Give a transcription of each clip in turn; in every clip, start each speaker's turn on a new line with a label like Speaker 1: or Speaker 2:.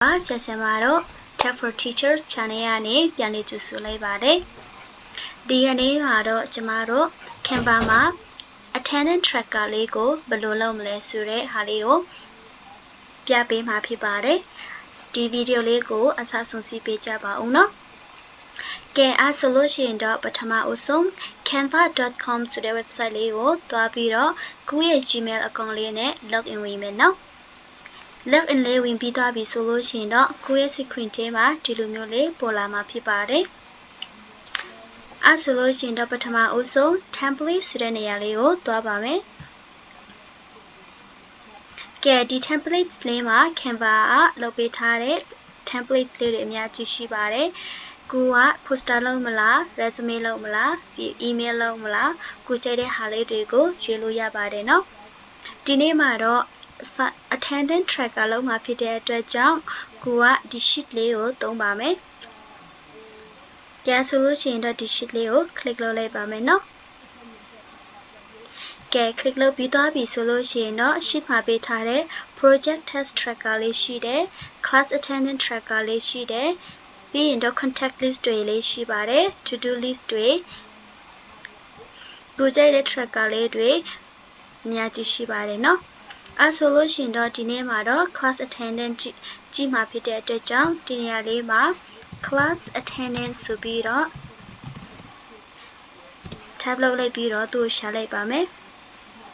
Speaker 1: ဆက်ဆံမှာတော့ Tech for Teachers Channel ကနေပြန်လည်ကြိုဆိုလိုက်ပါတယ်။ဒီကနေ့မှာတော့ကျမတို့ Canva မှာ Attendance Tracker လေးကိုဘယ်လိုလုပ်မလဲဆိုတဲ့ဟာလေးကိုပြပေးမှာဖြစ်ပါတယ်။ဒီဗီဒီယိုလေးကိုအစားဆုံးစီးပေးကြပါဦးနော်။ကဲအားဆိုလို့ရှိရင်တော့ပထမအဆုံး canva.com ဆိုတဲ့ website လေးကိုတွားပြီးတော့ကိုယ့်ရဲ့ Gmail account လေးနဲ့ login ဝင်မယ်နော်။ login လေးဝင်ပြီးသွားပြီဆိုလို့ရှိရင်တော့ကိုယ့်ရဲ့ screen ထဲမှာဒီလိုမျိုးလေးပေါ်လာမှာဖြစ်ပါတယ်။အားဆိုလို့ရှိရင်တော့ပထမအဆုံး template ဆိုတဲ့နေရာလေးကိုတွားပါမယ်။ကဲဒီ templates လေးမှာ Canva ကလုပ်ပေးထားတဲ့ templates လေးတွေအများကြီးရှိပါတယ်။ကိုက poster လုပ်မလား resume လုပ်မလား email လုပ်မလားကိုကြိုက်တဲ့ဟာလေးတွေကိုရွေးလို့ရပါတယ်နော်။ဒီနေ့မှာတော့attendance tracker လုပ်မှာဖြစ်တဲ့အတွက်ကြောင့်ကိုကဒီ sheet လေးကိုသုံးပါမယ်။ကြဆိုလို့ရှိရင်တော့ဒီ sheet လေးကို click လုပ်လိုက်ပါမယ်နော်။ကဲ click လုပ်ပြီးသွားပြီဆိုလို့ရှိရင်တော့ sheet မှာပေးထားတဲ့ project test tracker လေးရှိတယ်။ class attendance tracker လေးရှိတယ်။ပြီးရင်တော့ contact list တွေလေးရှိပါတယ်။ to do list တွေကိုကြိုက်တဲ့ tracker လေးတွေအများကြီးရှိပါတယ်နော်။အဲဆိုလို့ရှိရင်တော့ဒီနေ့မှာတော့ class attendance ကြည့်မှာဖြစ်တဲ့အတွက်ကြောင့်ဒီနေရာလေးမှာ class attendance ဆိုပြီးတော့ tab လုပ်လိုက်ပြီးတော့သူ့ကိုရှာလိုက်ပါမယ်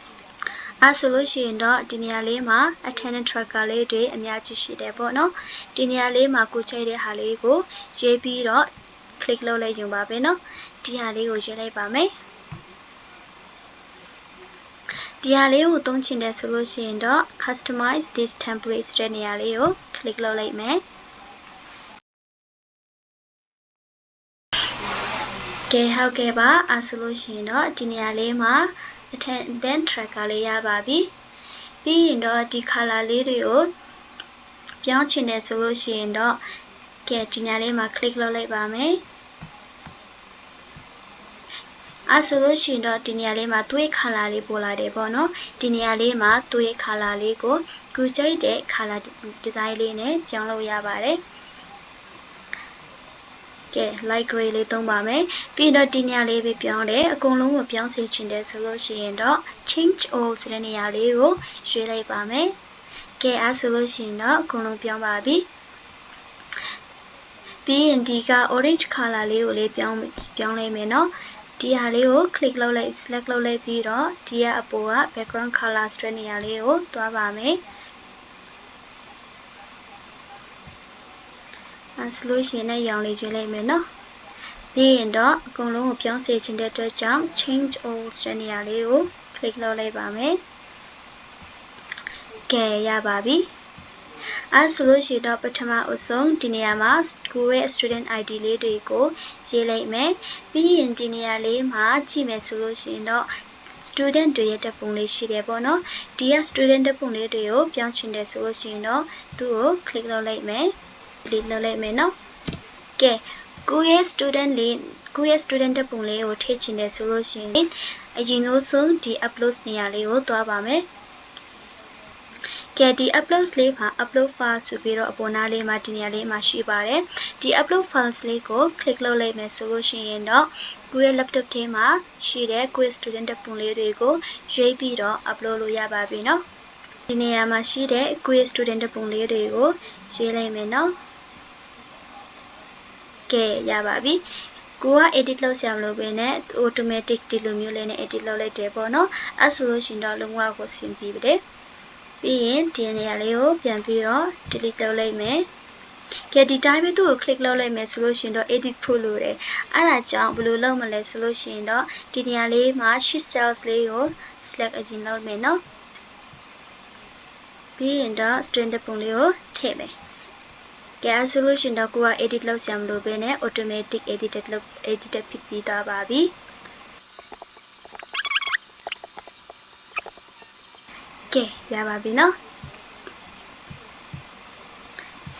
Speaker 1: ။အဲဆိုလို့ရှိရင်တော့ဒီနေရာလေးမှာ attendance tracker လေးတွေအများကြီးရှိတယ်ပေါ့နော်။ဒီနေရာလေးမှာကိုကြိုက်တဲ့ဟာလေးကိုရွေးပြီးတော့ click လုပ်လိုက်ရင်ပါပဲနော်။ဒီဟာလေးကိုရွေးလိုက်ပါမယ်။ဒီဟာလေးကိုသုံးချင်တယ်ဆိုလို့ရှိရင်တော့ customize this template ဆိုတဲ့နေရာလေးကို click လုပ်လိုက်မယ်။ကဲဟုတ်ကဲ့ပါအဲဆိုလို့ရှိရင်တော့ဒီနေရာလေးမှာ attendance tracker လေးရပါပြီ။ပြီးရင်တော့ဒီ color လေးတွေကိုပြောင်းချင်တယ်ဆိုလို့ရှိရင်တော့ကဲဒီနေရာလေးမှာ click လုပ်လိုက်ပါမယ်။အဲဆိုလို့ရှိရင်တော့ဒီနေရာလေးမှာသွေး color လေးပေါ်လာတယ်ပေါ့နော်ဒီနေရာလေးမှာသွေး color လေးကိုကိုကြိုက်တဲ့ color design လေးနဲ့ပြောင်းလို့ရပါတယ်ကဲ light gray လေးသုံးပါမယ်ပြီးတော့ဒီနေရာလေးပဲပြောင်းတယ်အကုန်လုံးကိုပြောင်းစေချင်တယ်ဆိုလို့ရှိရင်တော့ change all ဆိုတဲ့နေရာလေးကိုရွှေ့လိုက်ပါမယ်ကဲအဲဆိုလို့ရှိရင်တော့အကုန်လုံးပြောင်းပါပြီပြီးရင်ဒီက orange color လေးကိုလေးပြောင်းလိုက်မယ်နော်ဒီဟာလေးကို click လုပ်လိုက် select လုပ်လိုက်ပြီးတော့ဒီကအပေါ်က background color ဆိုတဲ့နေရာလေးကိုတွားပါမယ်အဲဆိုလို့ရှိရင်လည်းရောင်လေးရွေးလိုက်မယ်နော်ပြီးရင်တော့အကုန်လုံးကိုပြောင်းစေချင်တဲ့အတွက်ကြောင့် change all ဆိုတဲ့နေရာလေးကို click လုပ်လိုက်ပါမယ်ကဲရပါပြီအဲဆိုလို့ရှိရင်တော့ပထမအဆုံးဒီနေရာမှာကိုယ့်ရဲ့ student ID လေးတွေကိုရေးလိုက်မယ်ပြီးရင်ဒီနေရာလေးမှာကြည့်မယ်ဆိုလို့ရှိရင်တော့ student တွေရဲ့တပ်ပုံလေးရှိတယ်ပေါ့နော်ဒီက student တပ်ပုံလေးတွေကိုပြောင်းချင်တယ်ဆိုလို့ရှိရင်တော့သူ့ကို click လုပ်လိုက်မယ် delete လုပ်လိုက်မယ်နော်ကဲကိုယ့်ရဲ့ student တပ်ပုံလေးကိုထည့်ချင်တယ်ဆိုလို့ရှိရင်အရင်ဆုံးဒီ upload နေရာလေးကိုတွားပါမယ်ကဲဒီ upload လေးမှာ upload file ဆိုပြီးတော့အပေါ်နားလေးမှာဒီနေရာလေးမှာရှိပါတယ်ဒီ upload files လေးကို click လုပ်လိုက်မယ်ဆိုလို့ရှိရင်တော့ကိုယ့်ရဲ့ laptop ထဲမှာရှိတဲ့ကိုယ့်ရဲ့ student တပ်ပုံလေးတွေကိုရွေးပြီးတော့ upload လို့ရပါပြီနော်ဒီနေရာမှာရှိတဲ့ကိုယ့်ရဲ့ student တပ်ပုံလေးတွေကိုရွေးလိုက်မယ်နော်ကဲရပါပြီကိုက edit လုပ်ဆရာမလို့ပဲနဲ့ automatic ဒီလိုမျိုးလေးနဲ့ edit လုပ်လိုက်တယ်ပေါ့နော်အဲဆိုလို့ရှိရင်တော့လုံးဝကိုဆင်ပြေပါတယ်ပြီးရင်ဒီနေရာလေးကိုပြန်ပြီးတော့ delete လုပ်လိုက်မယ်ကဲဒီတိုင်းပဲသူ့ကို click လုပ်လိုက်မယ်ဆိုလို့ရှိရင်တော့ edit ဖို့လိုတယ်အဲဒါကြောင့်ဘယ်လိုလုပ်မလဲဆိုလို့ရှိရင်တော့ဒီနေရာလေးမှာ sheet cells လေးကို select အရင်လုပ်မယ်နော်ပြီးရင်တော့ student ပုံလေးကိုထည့်မယ်ကဲအဲဆိုလို့ရှိရင်တော့ကိုက edit လုပ်ဆရာမလို့ပဲနဲ့ automatic edit ဖြစ်ပြီးသွားပါပြီကဲရပါပြီနော်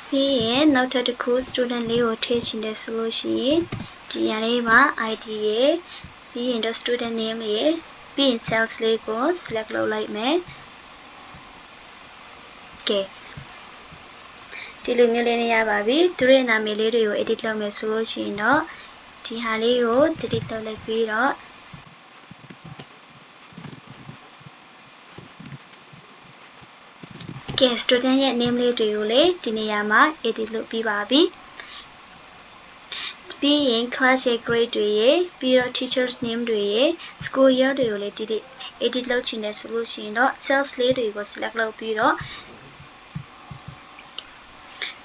Speaker 1: ပြီးရင်နောက်ထပ်တစ်ခု student လေးကိုထည့်ချင်တယ်ဆိုလို့ရှိရင်ဒီနေရာလေးမှာ ID ရယ်ပြီးရင်တော့ student name ရယ်ပြီးရင် cells လေးကို select လုပ်လိုက်မယ်ကဲ ဒီလိုမျိုးလေးနေရပါပြီသူရဲ့နာမည်လေးတွေကို edit လုပ်မယ်ဆိုလို့ရှိရင်တော့ဒီဟာလေးကို delete လုပ်လိုက်ပြီးတော့ကဲ student ရဲ့ name လေးတွေကိုလည်းဒီနေရာမှာ edit လုပ်ပြီးပါပြီပြီးရင် class ရဲ့ grade တွေရပြီးတော့ teachers name တွေရ school year တွေကိုလည်း edit လုပ်ချင်တယ်ဆိုလို့ရှိရင်တော့ cells လေးတွေကို select လုပ်ပြီးတော့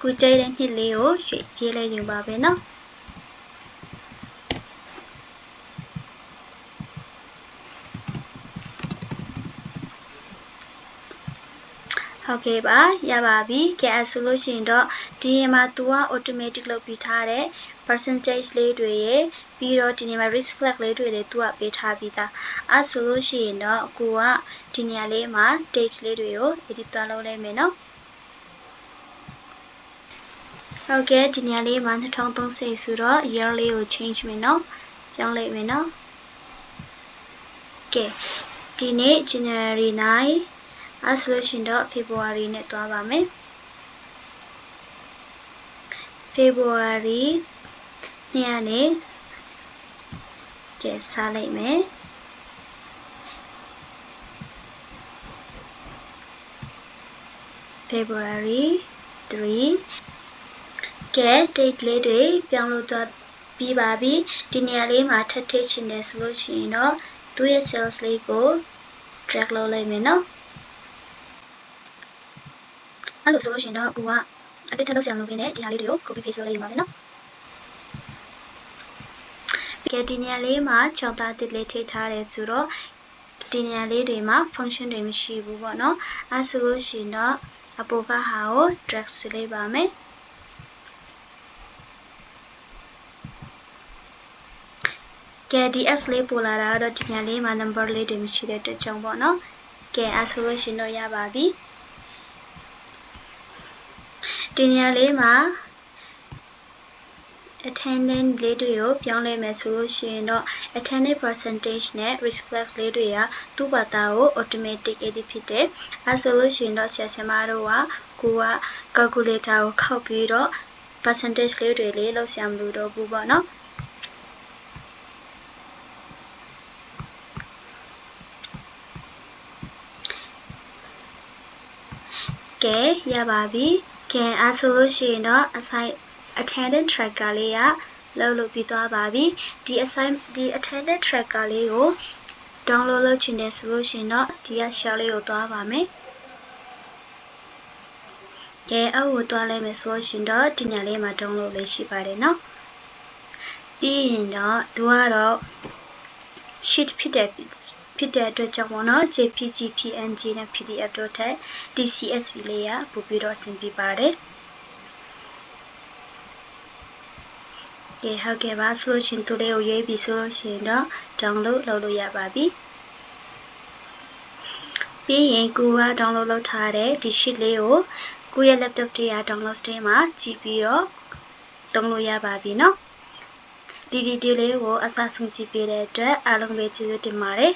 Speaker 1: ကိုကြိုက်တဲ့နှစ်လေးကိုရေးလိုက်ရင်ပါပဲเนาะဟုတ်ကဲ့ပါရပါပြီကဲအဲ့ဆိုလို့ရှိရင်တော့ဒီနေရာမှာ तू က automatic လုပ်ပြီးထားတဲ့ percentage လေးတွေရပြီးတော့ဒီနေရာမှာ risk flag လေးတွေလည်း तू ကပေးထားပြီးသားအဲ့ဆိုလို့ရှိရင်တော့ကိုကဒီနေရာလေးမှာ date လေးတွေကို edit သွားလုပ်လိုက်မယ်เนาะဟုတ်ကဲ့ဒီနေရာလေးမှာ2030ဆိုတော့ year လေးကို change မယ်เนาะပြောင်းလိုက်မယ်เนาะကဲဒီနေ့ January 9အဲ့ဆိုလို့ရှိရင်တော့ February နဲ့တွားပါမယ် February နေ့ကနေကဲစားလိုက်မယ် February 3ကဲ date လေးတွေပြောင်းလို့သွားပြီးပါပြီဒီနေရာလေးမှာထပ်ထည့်ချင်တယ်ဆိုလို့ရှိရင်တော့သူ့ရဲ့ cells လေးကို drag လုပ်လိုက်မယ်နော်အဲ့လိုဆိုလို့ရှိရင်တော့ကိုကအတစ်ထပ်လုပ်ဆရာမလုပ်ဘဲနဲ့ဒီဟာလေးတွေကို copy paste လုပ်လိုက်ရပါမယ်နော်ကဲဒီနေရာလေးမှာကြောက်သားတစ်လေးထည့်ထားတယ်ဆိုတော့ဒီနေရာလေးတွေမှာ function တွေမရှိဘူးပေါ့နော်အဲ့ဆိုလို့ရှိရင်တော့အပေါ်ကဟာကို drag ဆွဲလိုက်ပါမယ်ကဲဒီ s လေးပေါ်လာတာတော့ဒီနေရာလေးမှာ number လေးတွေမရှိတဲ့အတွက်ကြောင့်ပေါ့နော်ကဲအဲ့ဆိုလို့ရှိရင်တော့ရပါပြီဒီနေရာလေးမှာ attendance လေးတွေကိုပြောင်းလဲမယ်ဆိုလို့ရှိရင်တော့ attendance percentage နဲ့ risk flag လေးတွေကသူ့ဘာသာကို automatic edit ဖြစ်တယ်အဲဆိုလို့ရှိရင်တော့ဆရာဆရာမတို့ကကိုက calculator ကိုခောက်ပြီးတော့ percentage လေးတွေလေးလောက်ဆရာမလို့တော့ဘူးပေါ့နော်ကဲရပါပြီကဲအဲဆိုလို့ရှိရင်တော့ attendance tracker လေးကလုပ်ပြီးသွားပါပြီဒီ attendance tracker လေးကို download လုပ်ချင်တယ်ဆိုလို့ရှိရင်တော့ဒီက share လေးကိုသွားပါမယ်ကဲအောက်ကိုသွားလိုက်မယ်ဆိုလို့ရှိရင်တော့ဒီညလေးမှာ download လေးရှိပါတယ်เนาะပြီးရင်တော့သူကတော့ sheet ဖြစ်တဲ့အတွက်ကြောင့်ပေါ့နော် JPG PNG နဲ့ PDF တို့ထက် DCSV လေးကပို့ပြီးတော့အဆင်ပြေပါတယ်ကဲဟုတ်ကဲ့ပါဆိုလို့ရှိရင်သူလေးကိုရွေးပြီးဆိုလို့ရှိရင်တော့ download လုပ်လို့ရပါပြီပြီးရင်ကိုက download လုပ်ထားတဲ့ဒီ sheet လေးကိုကိုရဲ့ laptop ထဲက download ထဲမှာကြည့်ပြီးတော့သုံးလို့ရပါပြီเนาะဒီဗီဒီယိုလေးကိုအစဆုံးကြည့်ပေးတဲ့အတွက်အားလုံးပဲကျေးဇူးတင်ပါတယ်